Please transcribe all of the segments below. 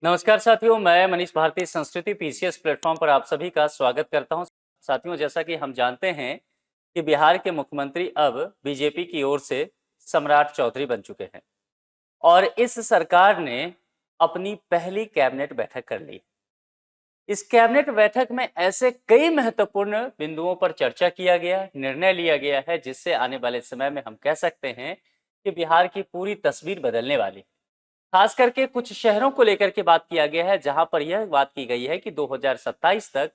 नमस्कार साथियों, मैं मनीष भारती संस्कृति पीसीएस प्लेटफॉर्म पर आप सभी का स्वागत करता हूं। साथियों, जैसा कि हम जानते हैं कि बिहार के मुख्यमंत्री अब बीजेपी की ओर से सम्राट चौधरी बन चुके हैं और इस सरकार ने अपनी पहली कैबिनेट बैठक कर ली। इस कैबिनेट बैठक में ऐसे कई महत्वपूर्ण बिंदुओं पर चर्चा किया गया, निर्णय लिया गया है जिससे आने वाले समय में हम कह सकते हैं कि बिहार की पूरी तस्वीर बदलने वाली है। खास करके कुछ शहरों को लेकर के बात किया गया है, जहां पर यह बात की गई है कि 2027 तक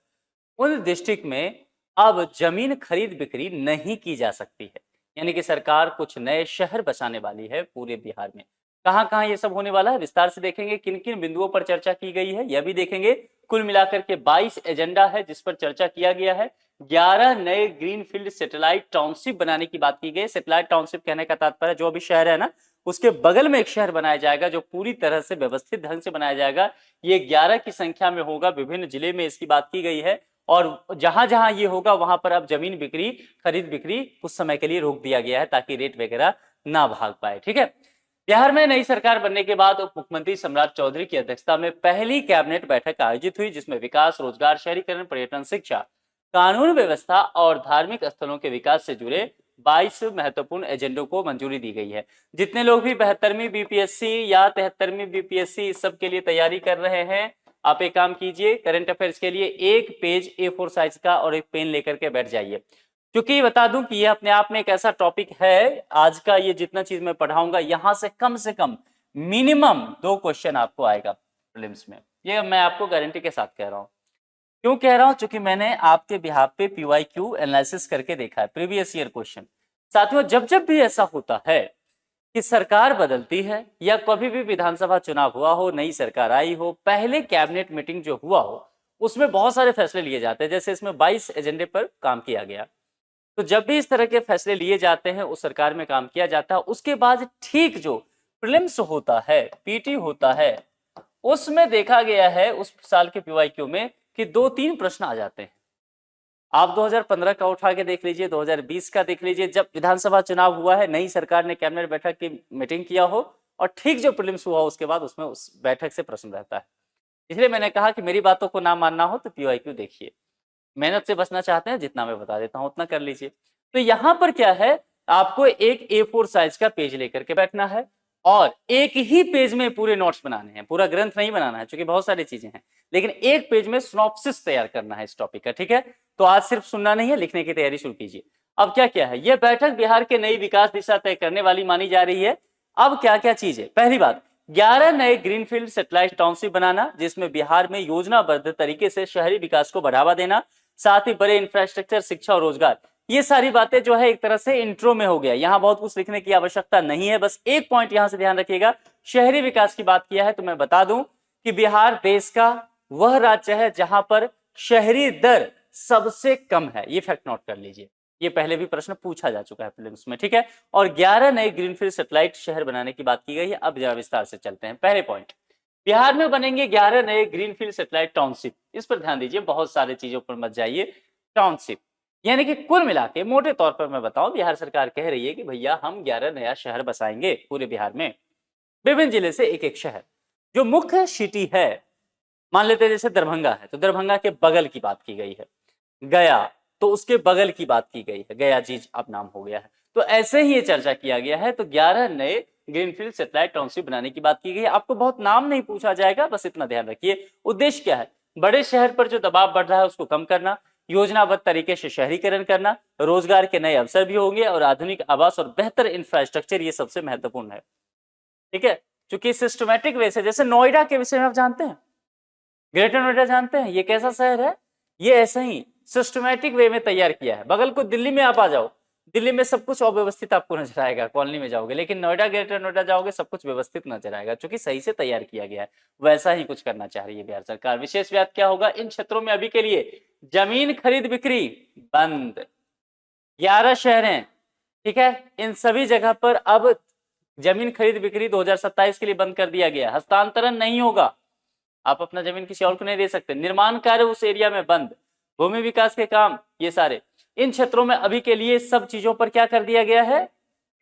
उन डिस्ट्रिक्ट में अब जमीन खरीद बिक्री नहीं की जा सकती है। यानी कि सरकार कुछ नए शहर बसाने वाली है पूरे बिहार में। कहां कहां ये सब होने वाला है, विस्तार से देखेंगे। किन किन बिंदुओं पर चर्चा की गई है यह भी देखेंगे। कुल मिलाकर के 22 एजेंडा है जिस पर चर्चा किया गया है। 11 नए ग्रीनफील्ड सैटेलाइट टाउनशिप बनाने की बात की गई। सैटेलाइट टाउनशिप कहने का तात्पर्य जो अभी शहर है ना, उसके बगल में एक शहर बनाया जाएगा जो पूरी तरह से व्यवस्थित ढंग से बनाया जाएगा। ये 11 की संख्या में होगा, विभिन्न जिले में इसकी बात की गई है। और जहां जहां ये होगा वहां पर अब जमीन बिक्री, खरीद बिक्री कुछ समय के लिए रोक दिया गया है ताकि रेट वगैरह ना भाग पाए। ठीक है। बिहार में नई सरकार बनने के बाद उप मुख्यमंत्री सम्राट चौधरी की अध्यक्षता में पहली कैबिनेट बैठक आयोजित हुई, जिसमें विकास, रोजगार, शहरीकरण, पर्यटन, शिक्षा, कानून व्यवस्था और धार्मिक स्थलों के विकास से जुड़े 22 महत्वपूर्ण एजेंडों को मंजूरी दी गई है। जितने लोग भी 72वीं बीपीएससी या 73वीं बीपीएससी इस सब के लिए तैयारी कर रहे हैं, आप एक काम कीजिए, करंट अफेयर्स के लिए एक पेज A4 साइज का और एक पेन लेकर के बैठ जाइए। क्योंकि बता दूं कि ये अपने आप में एक ऐसा टॉपिक है, आज का ये जितना चीज मैं पढ़ाऊंगा यहां से कम मिनिमम 2 क्वेश्चन आपको आएगा प्रीलिम्स में। ये मैं आपको गारंटी के साथ कह रहा हूं। क्यों कह रहा हूं? क्योंकि मैंने आपके बिहाफ पे PYQ एनालिसिस करके देखा है, प्रीवियस ईयर क्वेश्चन। साथियों, जब जब भी ऐसा होता है कि सरकार बदलती है या कभी भी विधानसभा चुनाव हुआ हो, नई सरकार आई हो, पहले कैबिनेट मीटिंग जो हुआ हो उसमें बहुत सारे फैसले लिए जाते हैं। जैसे इसमें 22 एजेंडे पर काम किया गया। तो जब भी इस तरह के फैसले लिए जाते हैं, उस सरकार में काम किया जाता है, उसके बाद ठीक जो प्रीलिम्स होता है, पीटी होता है, उसमें देखा गया है उस साल के PYQ में कि 2-3 प्रश्न आ जाते हैं। आप 2015 का उठा के देख लीजिए, 2020 का देख लीजिए, जब विधानसभा चुनाव हुआ है, नई सरकार ने कैबिनेट बैठक की मीटिंग किया हो और ठीक जो प्रीलिम्स हुआ उसके बाद उसमें उस बैठक से प्रश्न रहता है। इसलिए मैंने कहा कि मेरी बातों को ना मानना हो तो PYQ देखिए। मेहनत से बचना चाहते हैं, जितना मैं बता देता हूं उतना कर लीजिए। तो यहां पर क्या है, आपको एक A4 साइज का पेज लेकर के बैठना है और एक ही पेज में पूरे नोट्स बनाने हैं। पूरा ग्रंथ नहीं बनाना है क्योंकि बहुत सारी चीजें हैं, लेकिन एक पेज में सिनॉप्सिस तैयार करना है इस टॉपिक का। ठीक है, तो आज सिर्फ सुनना नहीं है, लिखने की तैयारी शुरू कीजिए। अब क्या क्या है, यह बैठक बिहार के नई विकास दिशा तय करने वाली मानी जा रही है। अब क्या क्या चीज है? पहली बात, 11 नए ग्रीनफील्ड सैटेलाइट टाउनशिप बनाना, जिसमें बिहार में योजनाबद्ध तरीके से शहरी विकास को बढ़ावा देना, साथ ही बड़े इंफ्रास्ट्रक्चर, शिक्षा और रोजगार। ये सारी बातें जो है एक तरह से इंट्रो में हो गया, यहां बहुत कुछ लिखने की आवश्यकता नहीं है। बस एक पॉइंट यहां से ध्यान रखिएगा, शहरी विकास की बात किया है तो मैं बता दूं कि बिहार देश का वह राज्य है जहां पर शहरी दर सबसे कम है। ये फैक्ट नोट कर लीजिए, ये पहले भी प्रश्न पूछा जा चुका है प्रीलिम्स में। ठीक है, और 11 नए ग्रीनफील्ड सैटेलाइट शहर बनाने की बात की गई है। अब जरा विस्तार से चलते हैं। पहले पॉइंट, बिहार में बनेंगे 11 नए ग्रीनफील्ड सैटेलाइट टाउनशिप। इस पर ध्यान दीजिए, बहुत सारे चीजों पर मत जाइए। टाउनशिप यानी कि कुल मिला के मोटे तौर पर मैं बताऊं, बिहार सरकार कह रही है कि भैया हम 11 नया शहर बसाएंगे पूरे बिहार में। विभिन्न जिले से एक एक शहर। जो मुख्य सिटी है, मान लेते हैं जैसे दरभंगा है तो दरभंगा के बगल की बात की गई है। गया तो उसके बगल की बात की गई है, गया जी अब नाम हो गया है। तो ऐसे ही ये चर्चा किया गया है। तो 11 नए ग्रीनफील्ड सैटेलाइट टाउनशिप बनाने की बात की गई है। आपको बहुत नाम नहीं पूछा जाएगा, बस इतना ध्यान रखिए। उद्देश्य क्या है? बड़े शहर पर जो दबाव बढ़ रहा है उसको कम करना, योजनाबद्ध तरीके से शहरीकरण करना, रोजगार के नए अवसर भी होंगे और आधुनिक आवास और बेहतर इंफ्रास्ट्रक्चर, ये सबसे महत्वपूर्ण है। ठीक है, क्योंकि सिस्टमैटिक वे से, जैसे नोएडा के विषय में आप जानते हैं, ग्रेटर नोएडा जानते हैं, ये कैसा शहर है? ये ऐसा ही सिस्टमैटिक वे में तैयार किया है। बगल को दिल्ली में आप आ जाओ, दिल्ली में सब कुछ अव्यवस्थित आपको नजर आएगा, कॉलोनी में जाओगे, लेकिन नोएडा, ग्रेटर नोएडा जाओगे सब कुछ व्यवस्थित नजर आएगा, क्योंकि सही से तैयार किया गया है। वैसा ही कुछ करना चाह रही है बिहार सरकार। विशेष बात क्या होगा, इन क्षेत्रों में अभी के लिए जमीन खरीद बिक्री बंद। 11 शहर हैं, ठीक है, इन सभी जगह पर अब जमीन खरीद बिक्री 2027 के लिए बंद कर दिया गया। हस्तांतरण नहीं होगा, आप अपना जमीन किसी और को नहीं दे सकते। निर्माण कार्य उस एरिया में बंद, भूमि विकास के काम, ये सारे इन क्षेत्रों में अभी के लिए सब चीजों पर क्या कर दिया गया है?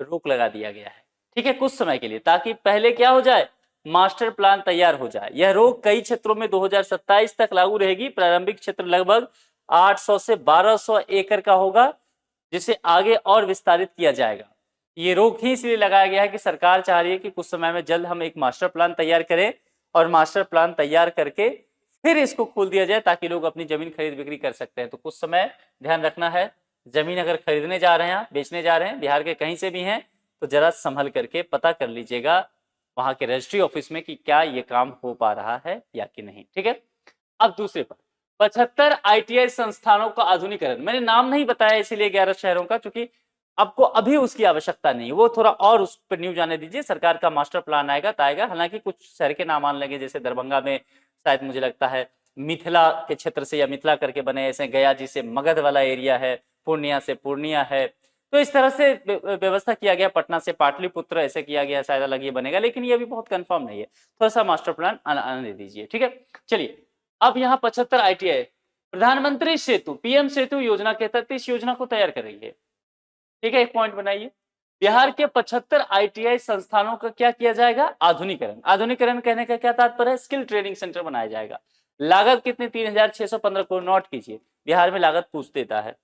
रोक लगा दिया गया है। ठीक है, कुछ समय के लिए, ताकि पहले क्या हो जाए, मास्टर प्लान तैयार हो जाए। यह रोक कई क्षेत्रों में 2027 तक लागू रहेगी। प्रारंभिक क्षेत्र लगभग 800 से 1200 एकड़ का होगा, जिसे आगे और विस्तारित किया जाएगा। ये रोक ही इसलिए लगाया गया है कि सरकार चाह रही है कि कुछ समय में जल्द हम एक मास्टर प्लान तैयार करें और मास्टर प्लान तैयार करके फिर इसको खोल दिया जाए ताकि लोग अपनी जमीन खरीद बिक्री कर सकते हैं। तो कुछ समय ध्यान रखना है, जमीन अगर खरीदने जा रहे हैं, बेचने जा रहे हैं, बिहार के कहीं से भी हैं, तो जरा संभल करके पता कर लीजिएगा वहां के रजिस्ट्री ऑफिस में कि क्या ये काम हो पा रहा है या कि नहीं। ठीक है। अब दूसरे पर 75 ITI संस्थानों का आधुनिकीकरण। मैंने नाम नहीं बताया इसीलिए 11 शहरों का, क्योंकि आपको अभी उसकी आवश्यकता नहीं, वो थोड़ा और उस पर न्यूज आने दीजिए। सरकार का मास्टर प्लान आएगा तो आएगा। हालांकि कुछ शहर के नाम आने लगे, जैसे दरभंगा में शायद मुझे लगता है मिथिला के क्षेत्र से या मिथिला करके बने, ऐसे गया जी से मगध वाला एरिया है, पूर्णिया से पूर्णिया है। तो इस तरह से व्यवस्था किया गया। पटना से पाटलिपुत्र ऐसे किया गया, शायद अलग ये बनेगा, लेकिन ये अभी बहुत कंफर्म नहीं है। थोड़ा सा मास्टर प्लान आने दीजिए। ठीक है। चलिए, अब यहाँ 75 ITI प्रधानमंत्री सेतु PM सेतु योजना के तहत इस योजना को तैयार कर रही है। ठीक है, एक पॉइंट बनाइए। बिहार के 75 ITI संस्थानों का क्या किया जाएगा? आधुनिकीकरण। आधुनिकीकरण कहने का क्या तात्पर्य है? स्किल ट्रेनिंग सेंटर बनाया जाएगा। लागत कितनी? 3615 करोड़। नोट कीजिए, बिहार में लागत पूछ देता है,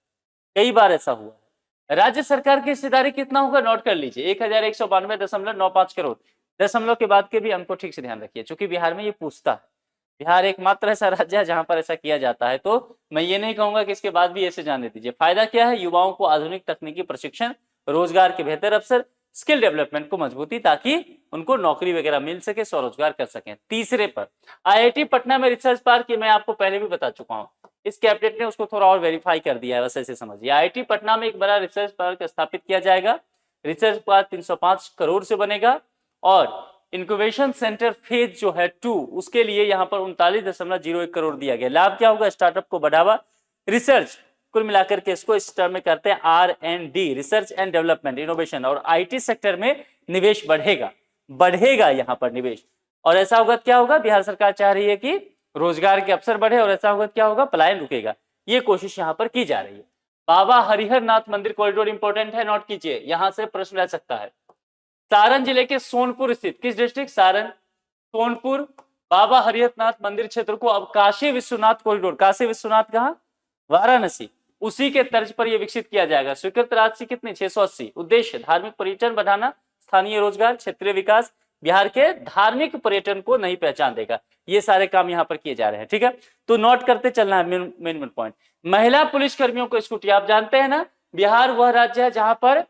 कई बार ऐसा हुआ है। राज्य सरकार की हिस्सेदारी कितना होगा? नोट कर लीजिए, 1192.95 करोड़। दशमलव के बाद के भी अंक को ठीक से ध्यान रखिए, क्योंकि बिहार में ये पूछता है। बिहार एकमात्र ऐसा राज्य है जहां पर ऐसा किया जाता है। तो मैं ये नहीं कहूंगा कि इसके बाद भी ऐसे जाने दीजिए। फायदा क्या है? युवाओं को आधुनिक तकनीकी प्रशिक्षण, रोजगार के बेहतर अवसर, स्किल डेवलपमेंट को मजबूती, ताकि उनको नौकरी वगैरह मिल सके, स्वरोजगार कर सकें। तीसरे पर IIT पटना में रिसर्च पार्क, मैं आपको पहले भी बता चुका हूं, इस कैबिनेट ने उसको थोड़ा और वेरीफाई कर दिया है, बस ऐसे समझिए। IIT पटना में एक बड़ा रिसर्च पार्क स्थापित किया जाएगा। रिसर्च पार्क 305 करोड़ से बनेगा और इंक्यूबेशन सेंटर फेज जो है 2, उसके लिए यहाँ पर 39.01 करोड़ दिया गया। लाभ क्या होगा? स्टार्टअप को बढ़ावा, रिसर्च, कुल मिलाकर के इसको इस टर्म में करते हैं R&D, research and development, innovation, और IT सेक्टर में निवेश बढ़ेगा यहाँ पर निवेश। और ऐसा होगा क्या होगा? बिहार सरकार चाह रही है कि रोजगार के अवसर बढ़े, और ऐसा होगा क्या होगा? पलायन रुकेगा। ये कोशिश यहाँ पर की जा रही है। बाबा हरिहर नाथ मंदिर कॉरिडोर इंपॉर्टेंट है, नोट कीजिए, यहां से प्रश्न रह सकता है। सारण जिले के सोनपुर स्थित, किस डिस्ट्रिक्ट? सारण, सोनपुर, बाबा हरिहरनाथ मंदिर क्षेत्र को अब काशी विश्वनाथ कॉरिडोर, काशी विश्वनाथ कहां? वाराणसी, उसी के तर्ज पर यह विकसित किया जाएगा। स्वीकृत राशि कितनी? 680। उद्देश्य धार्मिक पर्यटन बढ़ाना, स्थानीय रोजगार, क्षेत्रीय विकास, बिहार के धार्मिक पर्यटन को नई पहचान देगा। ये सारे काम यहाँ पर किए जा रहे हैं। ठीक है, तो नोट करते चलना है मेन पॉइंट। महिला पुलिस कर्मियों को स्कूटी, आप जानते हैं ना, बिहार वह राज्य है जहां पर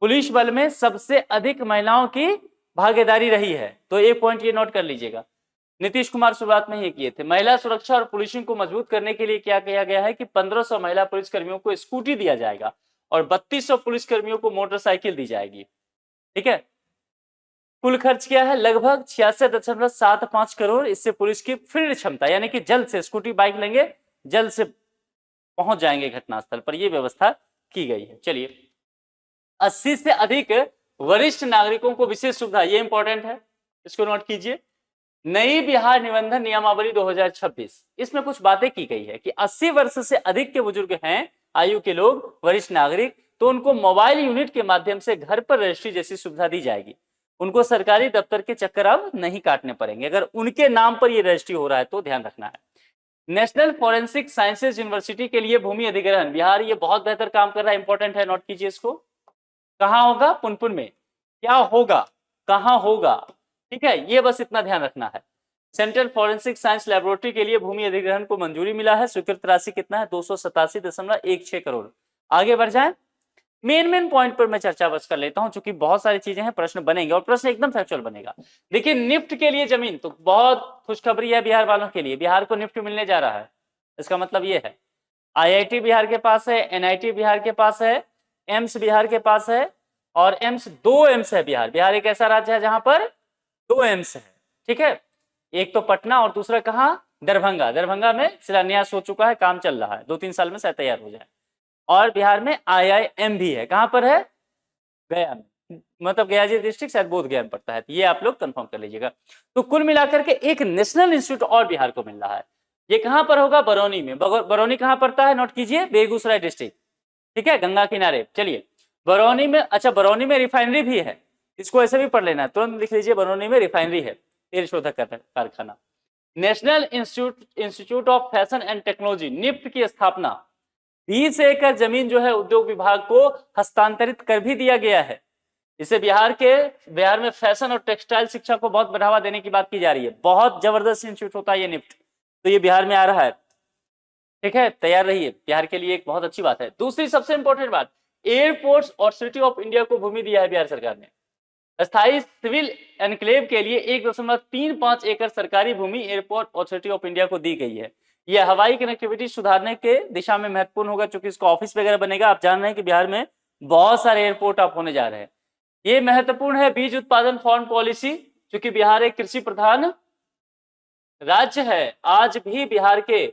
पुलिस बल में सबसे अधिक महिलाओं की भागीदारी रही है। तो एक पॉइंट ये नोट कर लीजिएगा। नीतीश कुमार शुरुआत में ये किए थे। महिला सुरक्षा और पुलिसिंग को मजबूत करने के लिए क्या किया गया है कि 1500 महिला पुलिसकर्मियों को स्कूटी दिया जाएगा और 3200 पुलिसकर्मियों को मोटरसाइकिल दी जाएगी। ठीक है, कुल खर्च क्या है? लगभग 66.75 करोड़। इससे पुलिस की फील्ड क्षमता, यानी कि जल्द से स्कूटी बाइक लेंगे, जल्द से पहुंच जाएंगे घटनास्थल पर, यह व्यवस्था की गई है। चलिए, 80 से अधिक वरिष्ठ नागरिकों को विशेष सुविधा, ये इंपॉर्टेंट है, इसको नोट कीजिए। नई बिहार निबंधन नियमावली 2026, इसमें कुछ बातें की गई है कि 80 वर्ष से अधिक के बुजुर्ग हैं, आयु के लोग, वरिष्ठ नागरिक, तो उनको मोबाइल यूनिट के माध्यम से घर पर रजिस्ट्री जैसी सुविधा दी जाएगी। उनको सरकारी दफ्तर के चक्कर अब नहीं काटने पड़ेंगे, अगर उनके नाम पर यह रजिस्ट्री हो रहा है तो ध्यान रखना है। नेशनल फॉरेंसिक साइंसेज यूनिवर्सिटी के लिए भूमि अधिग्रहण, बिहार ये बहुत बेहतर काम कर रहा है, इंपॉर्टेंट है, नोट कीजिए इसको। कहां होगा? पुनपुन में। क्या होगा? कहां होगा? ठीक है, ये बस इतना ध्यान रखना है। सेंट्रल फॉरेंसिक साइंस लैबोरेटरी के लिए भूमि अधिग्रहण को मंजूरी मिला है। स्वीकृत राशि कितना है? 287.16 करोड़। आगे बढ़ जाए, मेन पॉइंट पर मैं चर्चा बस कर लेता हूं, क्योंकि बहुत सारी चीजें हैं, प्रश्न बनेंगे और प्रश्न एकदम फैक्चुअल बनेगा। देखिए, निफ्ट के लिए जमीन, तो बहुत खुशखबरी है बिहार वालों के लिए, बिहार को निफ्ट मिलने जा रहा है। इसका मतलब ये है IIT बिहार के पास है, NIT बिहार के पास है, एम्स बिहार के पास है, और दो एम्स है। बिहार एक ऐसा राज्य है जहां पर 2 एम्स है। ठीक है, एक तो पटना और दूसरा कहां? दरभंगा में शिलान्यास हो चुका है, काम चल रहा है, 2-3 साल में शायद तैयार हो जाए। और बिहार में IIM भी है। कहां पर है? गया में, मतलब गया जी डिस्ट्रिक्ट, शायद बोध गया में पड़ता है, तो ये आप लोग कंफर्म कर लीजिएगा। तो कुल मिलाकर के एक नेशनल इंस्टीट्यूट और बिहार को मिल रहा है। ये कहां पर होगा? बरौनी में। बरौनी कहां पड़ता है? नोट कीजिए, बेगूसराय डिस्ट्रिक्ट। ठीक है, गंगा किनारे। चलिए, बरौनी में, अच्छा बरौनी में रिफाइनरी भी है, इसको ऐसे भी पढ़ लेना, तुरंत लिख लीजिए, बरौनी में रिफाइनरी है। तेल शोधक कारखाना। National Institute of Fashion and Technology NIFT की स्थापना, 20 एकड़ जमीन जो है उद्योग विभाग को हस्तांतरित कर भी दिया गया है। इसे बिहार में फैशन और टेक्सटाइल शिक्षा को बहुत बढ़ावा देने की बात की जा रही है। बहुत जबरदस्त इंस्टीट्यूट होता है ये निफ्ट, तो ये बिहार में आ रहा है। ठीक है, तैयार रहिए, बिहार के लिए एक बहुत अच्छी बात है। दूसरी सबसे इंपॉर्टेंट बात, एयरपोर्ट्स ऑथोरिटी ऑफ इंडिया को भूमि दिया है बिहार सरकार ने। स्थायी सिविल एनक्लेव के लिए 1.35 एकड़ सरकारी भूमि एयरपोर्ट ऑथोरिटी ऑफ इंडिया को दी गई है। यह हवाई कनेक्टिविटी सुधारने के दिशा में महत्वपूर्ण होगा, क्योंकि इसका ऑफिस वगैरह बनेगा। आप जान रहे हैं कि बिहार में बहुत सारे एयरपोर्ट आप होने जा रहे हैं। ये महत्वपूर्ण है बीज उत्पादन फॉर्म पॉलिसी, क्योंकि बिहार एक कृषि प्रधान राज्य है। आज भी बिहार के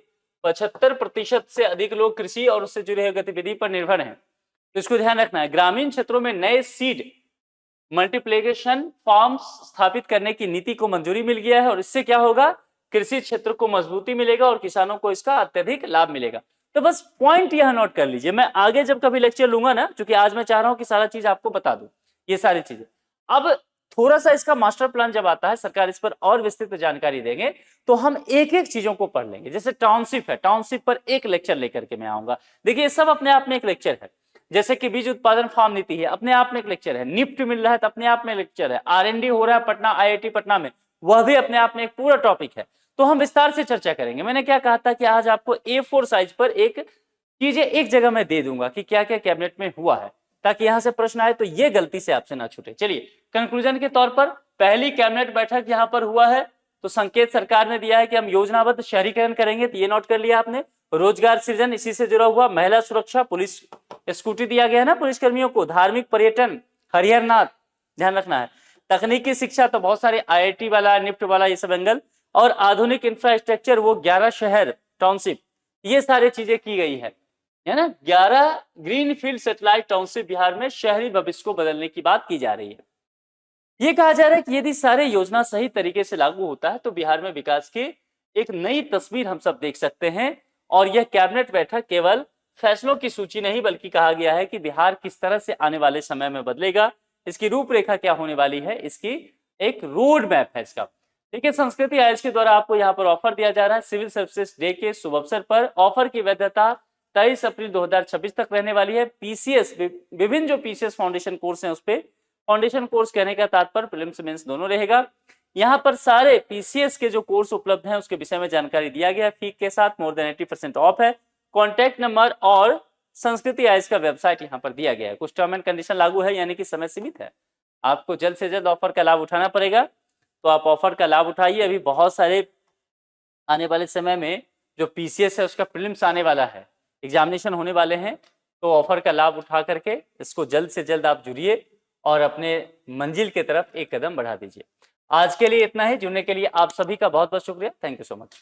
75% से अधिक लोग कृषि और उससे जुड़े गतिविधि पर निर्भर हैं, तो इसको ध्यान रखना है। ग्रामीण क्षेत्रों में नए सीड मल्टीप्लिकेशन फार्म्स स्थापित करने की नीति को मंजूरी मिल गया है, और इससे क्या होगा, कृषि क्षेत्र को मजबूती मिलेगा और किसानों को इसका अत्यधिक लाभ मिलेगा। तो बस पॉइंट यह नोट कर लीजिए। मैं आगे जब कभी लेक्चर लूंगा ना, क्योंकि आज मैं चाह रहा हूं कि सारा चीज आपको बता दूं, ये सारी चीजें। अब थोड़ा सा इसका मास्टर प्लान जब आता है, सरकार इस पर और विस्तृत जानकारी देंगे, तो हम एक एक चीजों को पढ़ लेंगे। जैसे टाउनशिप है, टाउनशिप पर एक लेक्चर लेकर के मैं आऊंगा। देखिए सब अपने आप में एक लेक्चर है। जैसे कि बीज उत्पादन फार्म नीति है, अपने आप में एक लेक्चर है। निफ्ट मिल रहा है तो अपने आप में लेक्चर है। R&D हो रहा है पटना IIT पटना में, वह भी अपने आप में एक पूरा टॉपिक है। तो हम विस्तार से चर्चा करेंगे। मैंने क्या कहा था कि आज आपको A4 साइज पर एक चीजें एक जगह में दे दूंगा कि क्या क्या कैबिनेट में हुआ है, ताकि यहां से प्रश्न आए तो ये गलती से आपसे ना छूटे। चलिए कंक्लूजन के तौर पर, पहली कैबिनेट बैठक यहां पर हुआ है, तो संकेत सरकार ने दिया है कि हम योजनाबद्ध शहरीकरण करेंगे, तो ये नोट कर लिया आपने। रोजगार सृजन इसी से जुड़ा हुआ, महिला सुरक्षा, पुलिस स्कूटी दिया गया है ना पुलिस कर्मियों को, धार्मिक पर्यटन हरिहरनाथ ध्यान रखना है, तकनीकी शिक्षा तो बहुत सारे IIT वाला, निफ्ट वाला, ये सब एंगल, और आधुनिक इंफ्रास्ट्रक्चर वो 11 शहर टाउनशिप, ये सारी चीजें की गई है ना। 11 green field satellite township Bihar में शहरी भविष्य को बदलने की बात की जा रही है। ये कहा जा रहा है कि यदि सारे योजना सही तरीके से लागू होता है तो बिहार में विकास की एक नई तस्वीर हम सब देख सकते हैं। और यह कैबिनेट बैठक केवल फैसलों की सूची नहीं, बल्कि कहा गया है कि बिहार किस तरह से आने वाले समय में बदलेगा, इसकी रूपरेखा क्या होने वाली है, इसकी एक रोड मैप है इसका। देखिए संस्कृति आयोज के द्वारा आपको यहाँ पर ऑफर दिया जा रहा है सिविल सर्विसेज डे के शुभ अवसर पर। ऑफर की वैधता 23 अप्रैल 2026 तक रहने वाली है। PCS विभिन्न जो PCS फाउंडेशन कोर्स है उस पर, फाउंडेशन कोर्स कहने का तात्पर्य प्रीलिम्स मेंस दोनों रहेगा। यहाँ पर सारे PCS के जो कोर्स उपलब्ध हैं उसके विषय में जानकारी दिया गया है। फी के साथ मोर देन 80% ऑफ है। कॉन्टैक्ट नंबर और संस्कृति आयोज का वेबसाइट यहाँ पर दिया गया है। कुछ टर्म एंड कंडीशन लागू है, यानी कि समय सीमित है। आपको जल्द से जल्द ऑफर का लाभ उठाना पड़ेगा, तो आप ऑफर का लाभ उठाइए। अभी बहुत सारे आने वाले समय में जो PCS है उसका प्रीलिम्स आने वाला है, एग्जामिनेशन होने वाले हैं, तो ऑफर का लाभ उठा करके इसको जल्द से जल्द आप जुड़िए और अपने मंजिल की तरफ एक कदम बढ़ा दीजिए। आज के लिए इतना ही। जुड़ने के लिए आप सभी का बहुत बहुत शुक्रिया। Thank you so much.